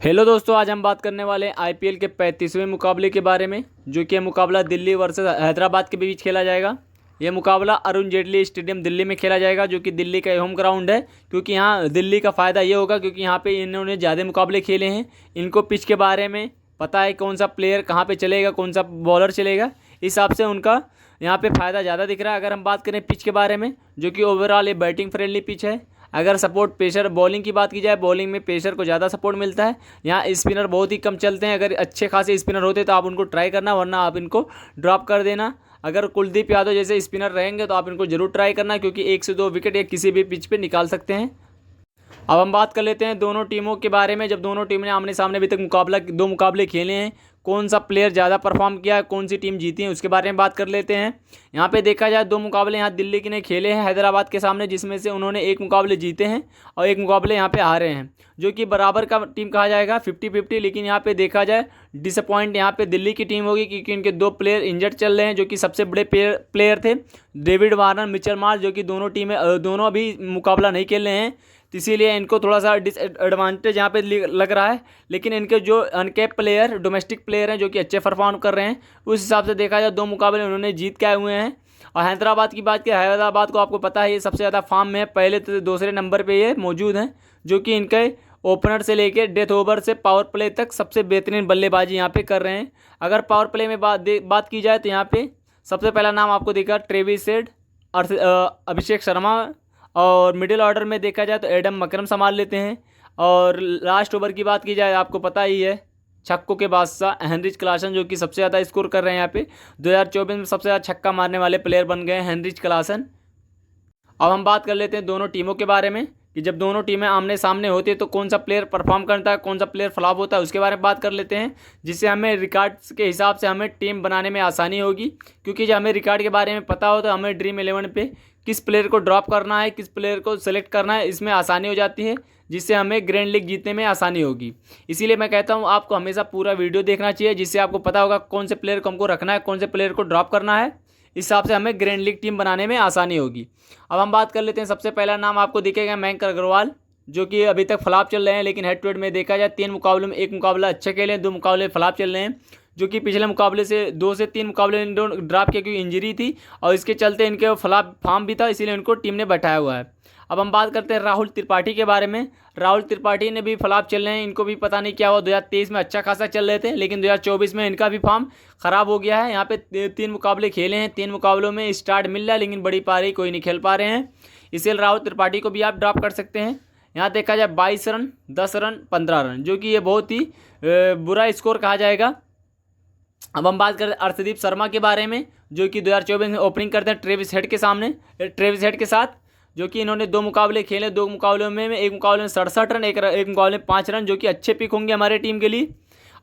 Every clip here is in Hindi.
हेलो दोस्तों, आज हम बात करने वाले हैं आईपीएल के 35वें मुकाबले के बारे में, जो कि यह मुकाबला दिल्ली वर्सेस हैदराबाद के बीच खेला जाएगा। यह मुकाबला अरुण जेटली स्टेडियम दिल्ली में खेला जाएगा, जो कि दिल्ली का होम ग्राउंड है। क्योंकि यहाँ दिल्ली का फ़ायदा ये होगा क्योंकि यहाँ पे इन्होंने ज़्यादा मुकाबले खेले हैं, इनको पिच के बारे में पता है, कौन सा प्लेयर कहाँ पर चलेगा, कौन सा बॉलर चलेगा। इस हिसाब से उनका यहाँ पे फ़ायदा ज़्यादा दिख रहा है। अगर हम बात करें पिच के बारे में, जो कि ओवरऑल ये बैटिंग फ्रेंडली पिच है। अगर सपोर्ट पेसर बॉलिंग की बात की जाए, बॉलिंग में पेसर को ज़्यादा सपोर्ट मिलता है। यहाँ स्पिनर बहुत ही कम चलते हैं। अगर अच्छे खासे स्पिनर होते तो आप उनको ट्राई करना, वरना आप इनको ड्रॉप कर देना। अगर कुलदीप यादव जैसे स्पिनर रहेंगे तो आप इनको जरूर ट्राई करना, क्योंकि 1 से 2 विकेट ये किसी भी पिच पे निकाल सकते हैं। अब हम बात कर लेते हैं दोनों टीमों के बारे में। जब दोनों टीम ने आमने सामने अभी तक दो मुकाबले खेले हैं, कौन सा प्लेयर ज़्यादा परफॉर्म किया है, कौन सी टीम जीती है, उसके बारे में बात कर लेते हैं। यहाँ पे देखा जाए 2 मुकाबले यहाँ दिल्ली के ने खेले हैं हैदराबाद के सामने, जिसमें से उन्होंने 1 मुकाबले जीते हैं और 1 मुकाबले यहाँ पे हारे हैं, जो कि बराबर का टीम कहा जाएगा, 50-50। लेकिन यहाँ पे देखा जाए डिसअपॉइंट यहाँ पे दिल्ली की टीम होगी, क्योंकि इनके 2 प्लेयर इंजर्ड चल रहे हैं, जो कि सबसे बड़े प्लेयर थे, डेविड वार्नर, मिचेल मार्श, जो कि दोनों अभी मुकाबला नहीं खेल रहे हैं। तो इसीलिए इनको थोड़ा सा डिसएडवांटेज यहाँ पे लग रहा है। लेकिन इनके जो अनकैप प्लेयर, डोमेस्टिक प्लेयर हैं, जो कि अच्छे परफॉर्म कर रहे हैं, उस हिसाब से देखा जाए 2 मुकाबले उन्होंने जीत के आए हुए हैं। और हैदराबाद की बात करें, हैदराबाद को आपको पता है ये सबसे ज़्यादा फॉर्म में है, पहले तो दूसरे नंबर पर ये मौजूद हैं, जो कि इनके ओपनर से लेकर डेथ ओवर से पावर प्ले तक सबसे बेहतरीन बल्लेबाजी यहाँ पे कर रहे हैं। अगर पावर प्ले में बात की जाए तो यहाँ पे सबसे पहला नाम आपको दिखा ट्रेविस हेड, अभिषेक शर्मा, और मिडिल ऑर्डर में देखा जाए तो एडम मकरम संभाल लेते हैं। और लास्ट ओवर की बात की जाए, आपको पता ही है, छक्कों के बादशाह हेनरिच क्लासन, जो कि सबसे ज़्यादा स्कोर कर रहे हैं यहाँ पे 2024 में सबसे ज़्यादा छक्का मारने वाले प्लेयर बन गए हैं हेनरिच क्लासन। अब हम बात कर लेते हैं दोनों टीमों के बारे में, कि जब दोनों टीमें आमने सामने होती है तो कौन सा प्लेयर परफॉर्म करता है, कौन सा प्लेयर फ्लॉप होता है, उसके बारे में बात कर लेते हैं, जिससे हमें रिकॉर्ड्स के हिसाब से हमें टीम बनाने में आसानी होगी। क्योंकि जब हमें रिकॉर्ड के बारे में पता हो तो हमें ड्रीम 11 पे किस प्लेयर को ड्रॉप करना है, किस प्लेयर को सेलेक्ट करना है, इसमें आसानी हो जाती है, जिससे हमें ग्रैंड लीग जीतने में आसानी होगी। इसीलिए मैं कहता हूँ आपको हमेशा पूरा वीडियो देखना चाहिए, जिससे आपको पता होगा कौन से प्लेयर को हमको रखना है, कौन से प्लेयर को ड्रॉप करना है। इस हिसाब से हमें ग्रैंड लीग टीम बनाने में आसानी होगी। अब हम बात कर लेते हैं, सबसे पहला नाम आपको दिखेगा मयंक अग्रवाल, जो कि अभी तक फ्लॉप चल रहे हैं। लेकिन हेड टू हेड में देखा जाए 3 मुकाबलों में 1 मुकाबला अच्छे खेले, 2 मुकाबले फ्लॉप चल रहे हैं, जो कि पिछले मुकाबले से 2 से 3 मुकाबले इन्होंने ड्रॉप किया, क्योंकि इंजरी थी और इसके चलते इनके फ्लॉप फॉर्म भी था, इसीलिए इनको टीम ने बैठाया हुआ है। अब हम बात करते हैं राहुल त्रिपाठी के बारे में। राहुल त्रिपाठी ने भी फ्लॉप चल रहे हैं, इनको भी पता नहीं क्या हुआ, 2023 में अच्छा खासा चल रहे थे, लेकिन 2024 में इनका भी फॉर्म ख़राब हो गया है। यहाँ पे 3 मुकाबले खेले हैं, 3 मुकाबलों में स्टार्ट मिल रहा है, लेकिन बड़ी पारी कोई नहीं खेल पा रहे हैं, इसलिए राहुल त्रिपाठी को भी आप ड्रॉप कर सकते हैं। यहाँ देखा जाए 22 रन, 10 रन, 15 रन, जो कि ये बहुत ही बुरा स्कोर कहा जाएगा। अब हम बात करें अर्शदीप शर्मा के बारे में, जो कि 2024 में ओपनिंग करते हैं ट्रेविस हेड के साथ, जो कि इन्होंने 2 मुकाबले खेले, 2 मुकाबलों में 1 मुकाबले में 67 रन, एक मुकाबले में 5 रन, जो कि अच्छे पिक होंगे हमारे टीम के लिए।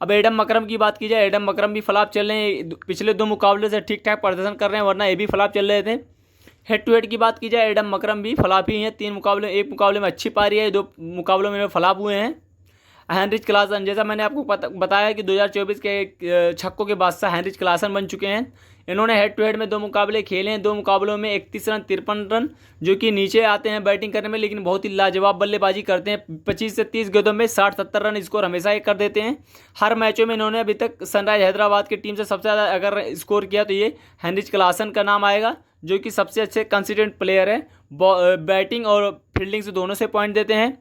अब एडम मकरम की बात की जाए, एडम मकरम भी फ्लॉप चल रहे हैं, पिछले 2 मुकाबले से ठीक ठाक प्रदर्शन कर रहे हैं, वरना ये भी फ्लॉप चल रहे थे। हेड टू हेड की बात की जाए, एडम मकरम भी फ्लॉप ही हैं, 3 मुकाबले, 1 मुकाबले में अच्छी पारी है, 2 मुकाबलों में फ्लॉप हुए हैं। हेनरिच क्लासन, जैसा मैंने आपको बताया कि 2024 के छक्कों के बादशाह हेनरिच क्लासन बन चुके हैं। इन्होंने हेड टू हेड में 2 मुकाबले खेले हैं, 2 मुकाबलों में 31 रन, 53 रन, जो कि नीचे आते हैं बैटिंग करने में, लेकिन बहुत ही लाजवाब बल्लेबाजी करते हैं। 25 से 30 गेंदों में 60-70 रन स्कोर हमेशा ही कर देते हैं। हर मैचों में इन्होंने अभी तक सनराइज हैदराबाद की टीम से सबसे ज़्यादा अगर स्कोर किया तो ये हेनरिच क्लासन का नाम आएगा, जो कि सबसे अच्छे कंसिस्टेंट प्लेयर है, बैटिंग और फील्डिंग से दोनों से पॉइंट देते हैं।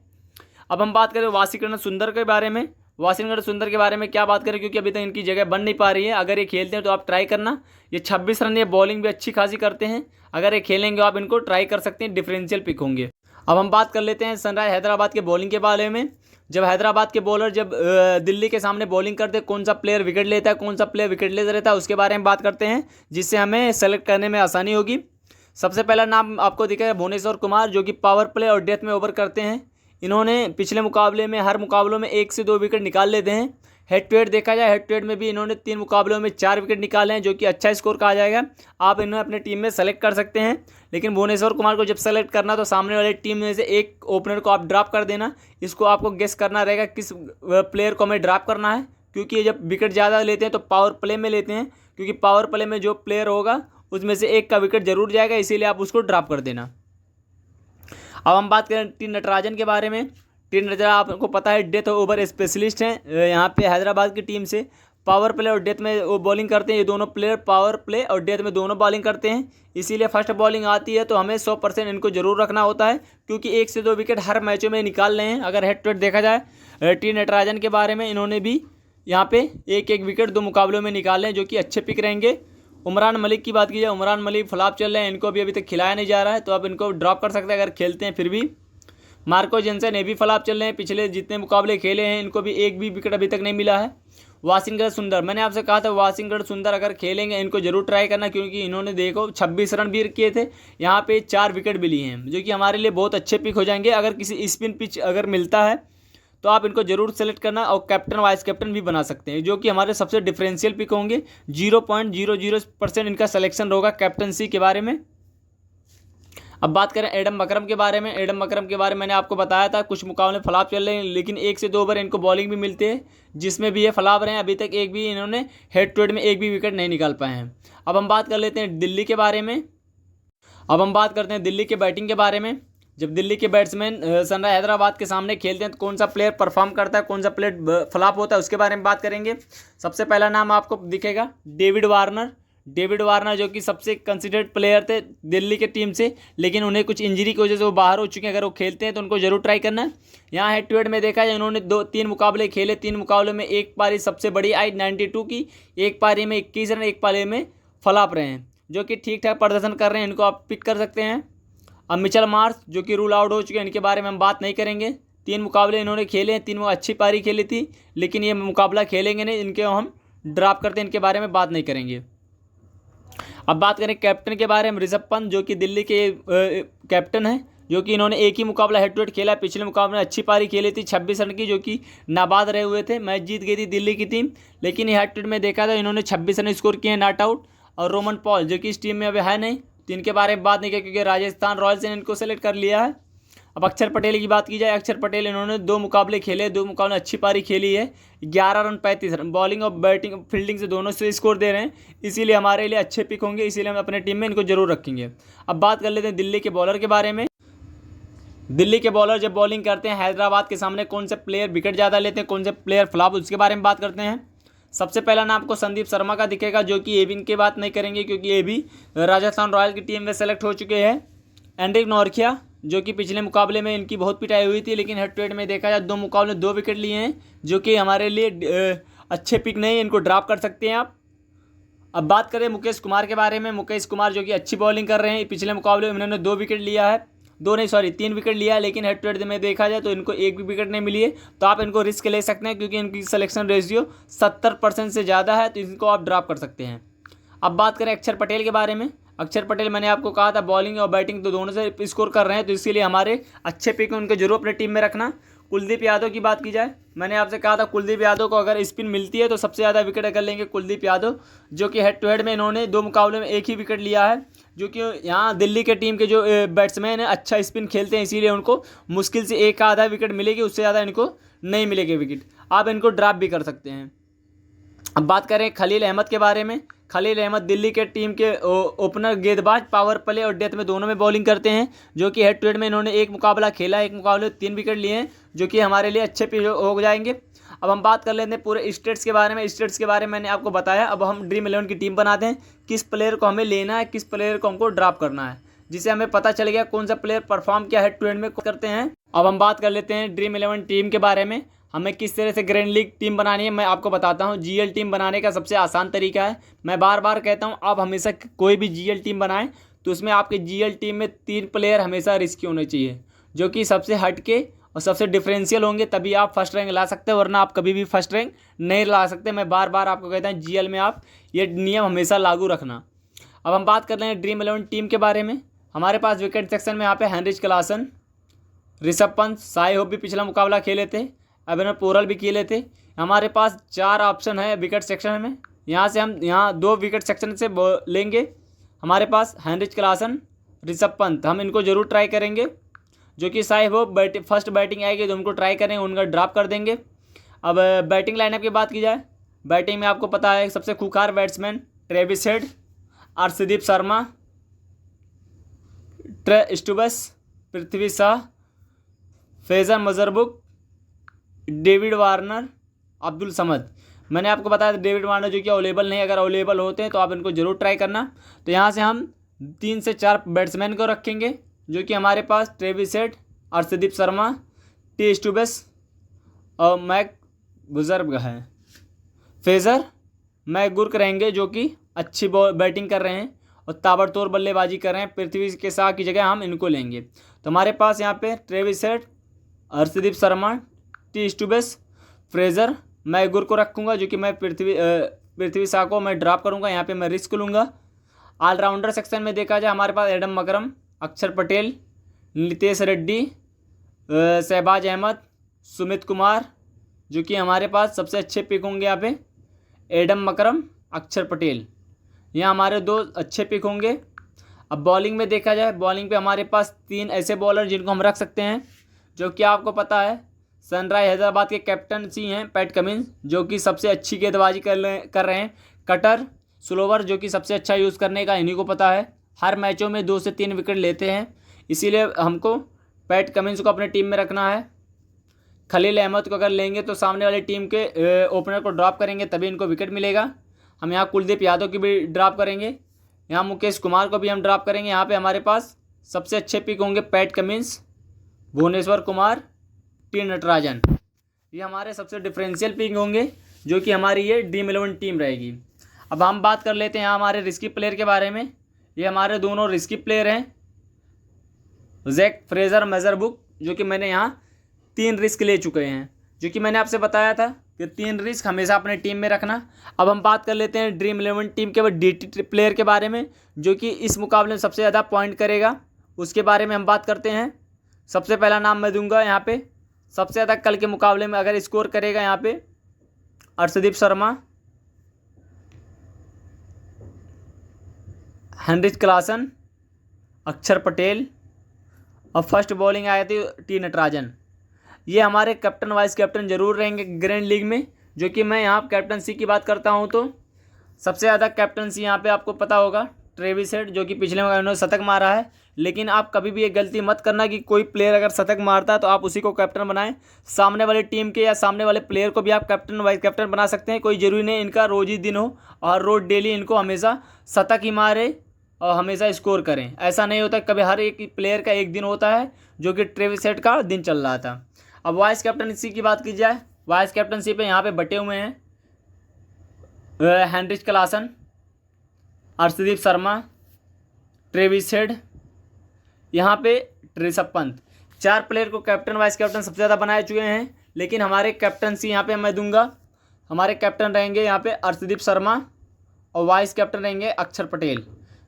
अब हम बात करें वाशिंगटन सुंदर के बारे में। वाशिंगटन सुंदर के बारे में क्या बात करें, क्योंकि अभी तक इनकी जगह बन नहीं पा रही है। अगर ये खेलते हैं तो आप ट्राई करना, ये 26 रन, ये बॉलिंग भी अच्छी खासी करते हैं, अगर ये खेलेंगे आप इनको ट्राई कर सकते हैं, डिफरेंशियल पिक होंगे। अब हम बात कर लेते हैं सनराइज हैदराबाद के बॉलिंग के बारे में। जब हैदराबाद के बॉलर जब दिल्ली के सामने बॉलिंग करते हैं, कौन सा प्लेयर विकेट लेता है, कौन सा प्लेयर विकेट लेता रहता है, उसके बारे में बात करते हैं, जिससे हमें सेलेक्ट करने में आसानी होगी। सबसे पहला नाम आपको दिखेगा भुवनेश्वर कुमार, जो कि पावर प्ले और डेथ में ओवर करते हैं। इन्होंने पिछले मुकाबले में हर मुकाबलों में 1 से 2 विकेट निकाल लेते हैं। हेड टू हेड देखा जाए, हेड टू हेड में भी इन्होंने 3 मुकाबलों में 4 विकेट निकाले हैं, जो कि अच्छा स्कोर कहा जाएगा। आप इन्हें अपने टीम में सेलेक्ट कर सकते हैं। लेकिन भुवनेश्वर कुमार को जब सेलेक्ट करना तो सामने वाले टीम में से एक ओपनर को आप ड्रॉप कर देना। इसको आपको गेस करना रहेगा किस प्लेयर को हमें ड्रॉप करना है, क्योंकि जब विकेट ज़्यादा लेते हैं तो पावर प्ले में लेते हैं, क्योंकि पावर प्ले में जो प्लेयर होगा उसमें से एक का विकेट जरूर जाएगा, इसीलिए आप उसको ड्रॉप कर देना। अब हम बात करें टी नटराजन के बारे में। टी नटराजन आपको पता है डेथ ओवर स्पेशलिस्ट हैं यहाँ पे हैदराबाद की टीम से। पावर प्ले और डेथ में वो बॉलिंग करते हैं, ये दोनों प्लेयर पावर प्ले और डेथ में दोनों बॉलिंग करते हैं। इसीलिए फर्स्ट बॉलिंग आती है तो हमें 100% इनको जरूर रखना होता है, क्योंकि 1 से 2 विकेट हर मैचों में निकाल रहे हैं। अगर हेड टू हेड देखा जाए टी नटराजन के बारे में, इन्होंने भी यहाँ पे 1-1 विकेट 2 मुकाबलों में निकाले हैं, जो कि अच्छे पिक रहेंगे। उमरान मलिक की बात की जाए, उमरान मलिक फ्लॉप चल रहे हैं, इनको भी अभी तक खिलाया नहीं जा रहा है, तो आप इनको ड्रॉप कर सकते हैं अगर खेलते हैं फिर भी। मार्को जेनसन ये भी फ्लॉप चल रहे हैं, पिछले जितने मुकाबले खेले हैं इनको भी 1 भी विकेट अभी तक नहीं मिला है। वाशिंगटन सुंदर, मैंने आपसे कहा था वाशिंगटन सुंदर अगर खेलेंगे इनको जरूर ट्राई करना, क्योंकि इन्होंने देखो 26 रन भी किए थे, यहाँ पे 4 विकेट भी लिए हैं, जो कि हमारे लिए बहुत अच्छे पिक हो जाएंगे। अगर किसी स्पिन पिच अगर मिलता है तो आप इनको जरूर सेलेक्ट करना, और कैप्टन वाइस कैप्टन भी बना सकते हैं, जो कि हमारे सबसे डिफरेंशियल पिक होंगे। 0.00% इनका सिलेक्शन होगा कैप्टनसी के बारे में। अब बात करें एडम मकरम के बारे में। एडम मकरम के बारे में मैंने आपको बताया था कुछ मुकाबले फ्लॉप चल रहे हैं, लेकिन 1 से 2 ओवर इनको बॉलिंग भी मिलती है, जिसमें भी ये फ्लॉप रहे हैं। अभी तक एक भी इन्होंने हेड टू हेड में 1 भी विकेट नहीं निकाल पाए हैं। अब हम बात कर लेते हैं दिल्ली के बारे में। अब हम बात करते हैं दिल्ली के बैटिंग के बारे में। जब दिल्ली के बैट्समैन सनराइज हैदराबाद के सामने खेलते हैं तो कौन सा प्लेयर परफॉर्म करता है, कौन सा प्लेयर फ्लॉप होता है, उसके बारे में बात करेंगे। सबसे पहला नाम आपको दिखेगा डेविड वार्नर। डेविड वार्नर जो कि सबसे कंसिडर्ड प्लेयर थे दिल्ली के टीम से, लेकिन उन्हें कुछ इंजरी की वजह से वो बाहर हो चुके हैं। अगर वो खेलते हैं तो उनको जरूर ट्राई करना है। यहाँ हेड टू हेड में देखा जाए इन्होंने 2-3 मुकाबले खेले, 3 मुकाबलों में एक पारी सबसे बड़ी आई 92 की, एक पारी में 21 रन, एक पारी में फ्लॉप रहे हैं, जो कि ठीक ठाक प्रदर्शन कर रहे हैं, इनको आप पिक कर सकते हैं। अब मिचेल मार्श जो कि रूल आउट हो चुके हैं, इनके बारे में हम बात नहीं करेंगे। 3 मुकाबले इन्होंने खेले हैं, 3 में अच्छी पारी खेली थी, लेकिन ये मुकाबला खेलेंगे नहीं, इनके हम ड्रॉप करते हैं, इनके बारे में बात नहीं करेंगे। अब बात करें कैप्टन के बारे में, ऋषभ पंत जो कि दिल्ली के कैप्टन हैं, जो कि इन्होंने एक ही मुकाबला हेड टू हेड खेला। पिछले मुकाबले में अच्छी पारी खेली थी 26 रन की, जो कि नाबाद रहे हुए थे, मैच जीत गई थी दिल्ली की टीम, लेकिन हेड टू हेड में देखा था इन्होंने 26 रन स्कोर किए हैं नॉट आउट। और रोमन पॉल जो कि इस टीम में अभी है नहीं, तो इनके बारे में बात नहीं किया, क्योंकि राजस्थान रॉयल्स ने इनको सेलेक्ट कर लिया है। अब अक्षर पटेल की बात की जाए, अक्षर पटेल इन्होंने 2 मुकाबले खेले, 2 मुकाबले अच्छी पारी खेली है, 11 रन 35 रन, बॉलिंग और बैटिंग फील्डिंग से दोनों से स्कोर दे रहे हैं, इसीलिए हमारे लिए अच्छे पिक होंगे, इसीलिए हम अपने टीम में इनको जरूर रखेंगे। अब बात कर लेते हैं दिल्ली के बॉलर के बारे में। दिल्ली के बॉलर जब बॉलिंग करते हैं हैदराबाद के सामने कौन से प्लेयर विकेट ज़्यादा लेते हैं, कौन से प्लेयर फ्लॉप, उसके बारे में बात करते हैं। सबसे पहला नाम आपको संदीप शर्मा का दिखेगा, जो कि ये भी इनकी बात नहीं करेंगे, क्योंकि ये भी राजस्थान रॉयल्स की टीम में सेलेक्ट हो चुके हैं। एंड्रिक नॉर्किया जो कि पिछले मुकाबले में इनकी बहुत पिटाई हुई थी, लेकिन हेड टू हेड में देखा जाए 2 मुकाबले 2 विकेट लिए हैं, जो कि हमारे लिए अच्छे पिक नहीं, इनको ड्रॉप कर सकते हैं आप। अब बात करें मुकेश कुमार के बारे में। मुकेश कुमार जो कि अच्छी बॉलिंग कर रहे हैं, पिछले मुकाबले में इन्होंने 2 विकेट लिया है, 3 विकेट लिया है, लेकिन हेड टू हेड में देखा जाए तो इनको 1 भी विकेट नहीं मिली है, तो आप इनको रिस्क ले सकते हैं, क्योंकि इनकी सिलेक्शन रेशियो 70% से ज़्यादा है, तो इनको आप ड्रॉप कर सकते हैं। अब बात करें अक्षर पटेल के बारे में। अक्षर पटेल मैंने आपको कहा था बॉलिंग और बैटिंग तो दोनों से स्कोर कर रहे हैं, तो इसीलिए हमारे अच्छे पिक उनको जरूर अपने टीम में रखना। कुलदीप यादव की बात की जाए, मैंने आपसे कहा था कुलदीप यादव को अगर स्पिन मिलती है तो सबसे ज़्यादा विकेट अगर लेंगे कुलदीप यादव, जो कि हेड टू हेड में इन्होंने 2 मुकाबले में 1 ही विकेट लिया है, जो कि यहाँ दिल्ली के टीम के जो बैट्समैन हैं अच्छा स्पिन खेलते हैं, इसीलिए उनको मुश्किल से 1 आधा विकेट मिलेगी, उससे ज़्यादा इनको नहीं मिलेगी विकेट, आप इनको ड्रॉप भी कर सकते हैं। अब बात करें खलील अहमद के बारे में। खलील अहमद दिल्ली के टीम के ओपनर गेंदबाज, पावर प्ले और डेथ में दोनों में बॉलिंग करते हैं, जो कि हेड टू हेड में इन्होंने 1 मुकाबला खेला, 1 मुकाबले 3 विकेट लिए हैं, जो कि हमारे लिए अच्छे पिक हो जाएंगे। अब हम बात कर लेते हैं पूरे स्टेट्स के बारे में। स्टेट्स के बारे में मैंने आपको बताया, अब हम ड्रीम 11 की टीम बनाते हैं, किस प्लेयर को हमें लेना है, किस प्लेयर को हमको ड्रॉप करना है, जिससे हमें पता चल गया कौन सा प्लेयर परफॉर्म क्या हेड टू हेड में करते हैं। अब हम बात कर लेते हैं ड्रीम 11 टीम के बारे में, हमें किस तरह से ग्रैंड लीग टीम बनानी है, मैं आपको बताता हूं। जीएल टीम बनाने का सबसे आसान तरीका है, मैं बार बार कहता हूं, आप हमेशा कोई भी जीएल टीम बनाएं तो उसमें आपके जीएल टीम में 3 प्लेयर हमेशा रिस्की होने चाहिए, जो कि सबसे हटके और सबसे डिफरेंशियल होंगे, तभी आप फर्स्ट रैंक ला सकते हैं, वरना आप कभी भी फर्स्ट रैंक नहीं ला सकते। मैं बार बार आपको कहता हूँ जीएल में आप ये नियम हमेशा लागू रखना। अब हम बात कर रहे हैं ड्रीम 11 टीम के बारे में। हमारे पास विकेट सेक्शन में यहाँ पे Heinrich Klaasen, Rishabh Pant, Sai hope भी पिछला मुकाबला खेले थे, अभिनव पोरल भी खेले थे। हमारे पास 4 ऑप्शन है विकेट सेक्शन में, यहाँ से हम यहाँ 2 विकेट सेक्शन से लेंगे। हमारे पास हेनरिच क्लासन, ऋषभ पंत, हम इनको जरूर ट्राई करेंगे, जो कि साई होप फर्स्ट बैटिंग आएगी तो उनको ट्राई करेंगे, उनका ड्रॉप कर देंगे। अब बैटिंग लाइनअप की बात की जाए, बैटिंग में आपको पता है सबसे खूंखार batsman Travis Head, Arshdeep Sharma, ट्रे स्टुबस, पृथ्वी शाह, फैज़न मजरबुक, डेविड वार्नर, अब्दुल समद। मैंने आपको बताया था डेविड वार्नर जो कि अवेलेबल नहीं, अगर अवेलेबल होते हैं तो आप इनको जरूर ट्राई करना। तो यहाँ से हम 3 से 4 बैट्समैन को रखेंगे जो कि हमारे पास Travis Head, Arshdeep Sharma, T Stubbs और मैक बुजुर्ग है, फेजर मैकगुर्क रहेंगे जो कि अच्छी बैटिंग कर रहे हैं और ताबड़तोड़ बल्लेबाजी कर रहे हैं। पृथ्वी के शाह की जगह हम इनको लेंगे। तो हमारे पास यहाँ पे Travis Head, Arshdeep Sharma, T Stubbs, Fraser, McGurk को रखूँगा जो कि मैं पृथ्वी शाह को मैं ड्रॉप करूँगा। यहाँ पे मैं रिस्क लूँगा। ऑलराउंडर सेक्शन में देखा जाए हमारे पास एडम मकरम, अक्षर पटेल, नितेश रेड्डी, शहबाज अहमद, सुमित कुमार जो कि हमारे पास सबसे अच्छे पिक होंगे। यहाँ पे एडम मकरम, अक्षर पटेल, यहाँ हमारे 2 अच्छे पिक होंगे। अब बॉलिंग में देखा जाए, बॉलिंग पे हमारे पास 3 ऐसे बॉलर जिनको हम रख सकते हैं जो कि आपको पता है सनराइज हैदराबाद के कैप्टनसी हैं पैट कमिंस जो कि सबसे अच्छी गेंदबाजी कर रहे हैं। कटर, स्लोवर जो कि सबसे अच्छा यूज़ करने का इन्हीं को पता है। हर मैचों में 2 से 3 विकेट लेते हैं, इसीलिए हमको पैट कमिंस को अपने टीम में रखना है। खलील अहमद को अगर लेंगे तो सामने वाली टीम के ओपनर को ड्रॉप करेंगे तभी इनको विकेट मिलेगा। हम यहाँ कुलदीप यादव की भी ड्रॉप करेंगे, यहाँ मुकेश कुमार को भी हम ड्रॉप करेंगे। यहाँ पे हमारे पास सबसे अच्छे पिक होंगे Pat Cummins, Bhuvneshwar Kumar, T Natarajan. ये हमारे सबसे डिफरेंशियल पिक होंगे जो कि हमारी ये ड्रीम 11 टीम रहेगी। अब हम बात कर लेते हैं यहाँ हमारे रिस्की प्लेयर के बारे में। ये हमारे दोनों रिस्की प्लेयर हैं, जैक फ्रेजर, मेजरबुक जो कि मैंने यहाँ 3 रिस्क ले चुके हैं जो कि मैंने आपसे बताया था कि 3 रिस्क हमेशा अपने टीम में रखना। अब हम बात कर लेते हैं ड्रीम 11 टीम के DT प्लेयर के बारे में जो कि इस मुकाबले में सबसे ज़्यादा पॉइंट करेगा, उसके बारे में हम बात करते हैं। सबसे पहला नाम मैं दूंगा यहाँ पे, सबसे ज़्यादा कल के मुकाबले में अगर स्कोर करेगा यहाँ पे अर्शदीप शर्मा, हेनरिच क्लासन, अक्षर पटेल और फर्स्ट बॉलिंग आई थी टी नटराजन। ये हमारे कैप्टन वाइस कैप्टन जरूर रहेंगे ग्रैंड लीग में। जो कि मैं यहाँ कैप्टनसी की बात करता हूँ तो सबसे ज़्यादा कैप्टनसी यहाँ पे आपको पता होगा ट्रेविस हेड जो कि पिछले में उन्होंने शतक मारा है। लेकिन आप कभी भी एक गलती मत करना कि कोई प्लेयर अगर शतक मारता है तो आप उसी को कैप्टन बनाएं। सामने वाले टीम के या सामने वाले प्लेयर को भी आप कैप्टन वाइस कैप्टन बना सकते हैं। कोई ज़रूरी नहीं इनका रोज़ ही दिन हो और रोज़ डेली इनको हमेशा शतक ही मारे और हमेशा स्कोर करें, ऐसा नहीं होता। कभी हर एक प्लेयर का एक दिन होता है जो कि ट्रेविस हेड का दिन चल रहा था। अब वाइस कैप्टनसी की बात की जाए, वाइस कैप्टनसी पे यहाँ पे बटे हुए हैं Heinrich Klaasen, Arshdeep Sharma, Travis head, यहाँ पे ऋषभ पंत। 4 प्लेयर को कैप्टन वाइस कैप्टन सबसे ज़्यादा बनाए चुके हैं। लेकिन हमारे कैप्टनसी यहाँ पे मैं दूंगा, हमारे कैप्टन रहेंगे यहाँ पे अर्शदीप शर्मा और वाइस कैप्टन रहेंगे अक्षर पटेल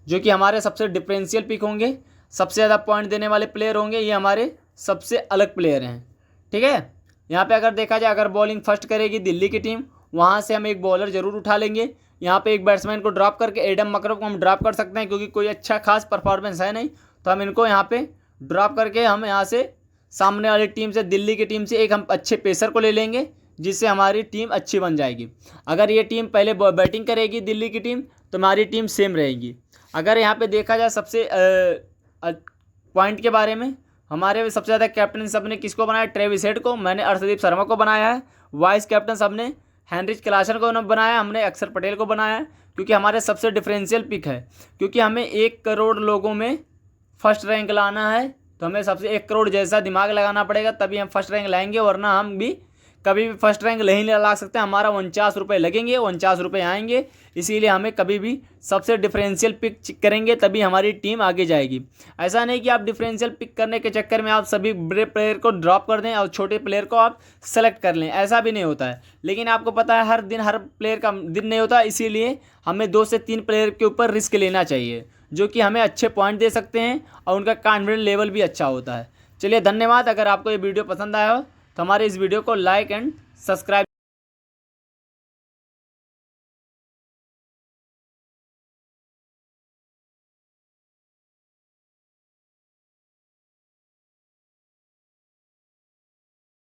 जो कि हमारे सबसे डिफरेंशियल पिक होंगे, सबसे ज़्यादा पॉइंट देने वाले प्लेयर होंगे। ये हमारे सबसे अलग प्लेयर हैं, ठीक है। यहाँ पे अगर देखा जाए, अगर बॉलिंग फर्स्ट करेगी दिल्ली की टीम, वहाँ से हम एक बॉलर जरूर उठा लेंगे। यहाँ पे एक बैट्समैन को ड्रॉप करके एडम मकरम को हम ड्रॉप कर सकते हैं क्योंकि कोई अच्छा खास परफॉर्मेंस है नहीं, तो हम इनको यहाँ पे ड्रॉप करके हम यहाँ से सामने वाली टीम से, दिल्ली की टीम से एक हम अच्छे पेसर को ले लेंगे जिससे हमारी टीम अच्छी बन जाएगी। अगर ये टीम पहले बैटिंग करेगी दिल्ली की टीम तो हमारी टीम सेम रहेगी। अगर यहाँ पे देखा जाए सबसे पॉइंट के बारे में, हमारे सबसे ज़्यादा कैप्टन सबने किसको बनाया, ट्रेविस हेड को, मैंने अर्शदीप शर्मा को बनाया है। वाइस कैप्टन सबने हेनरिच क्लासन को बनाया, हमने अक्षर पटेल को बनाया है क्योंकि हमारे सबसे डिफरेंशियल पिक है। क्योंकि हमें 1 करोड़ लोगों में फर्स्ट रैंक लाना है तो हमें सबसे 1 करोड़ जैसा दिमाग लगाना पड़ेगा तभी हम फर्स्ट रैंक लाएंगे, वरना हम भी कभी भी फर्स्ट रैंक नहीं ला सकते। हमारा 49 रुपये लगेंगे, 49 रुपये आएंगे। इसीलिए हमें कभी भी सबसे डिफरेंशियल पिक करेंगे तभी हमारी टीम आगे जाएगी। ऐसा नहीं कि आप डिफरेंशियल पिक करने के चक्कर में आप सभी बड़े प्लेयर को ड्रॉप कर दें और छोटे प्लेयर को आप सेलेक्ट कर लें, ऐसा भी नहीं होता है। लेकिन आपको पता है हर दिन हर प्लेयर का दिन नहीं होता, इसीलिए हमें 2 से 3 प्लेयर के ऊपर रिस्क लेना चाहिए जो कि हमें अच्छे पॉइंट दे सकते हैं और उनका कॉन्फिडेंस लेवल भी अच्छा होता है। चलिए धन्यवाद। अगर आपको ये वीडियो पसंद आया हो तो हमारे इस वीडियो को लाइक एंड सब्सक्राइब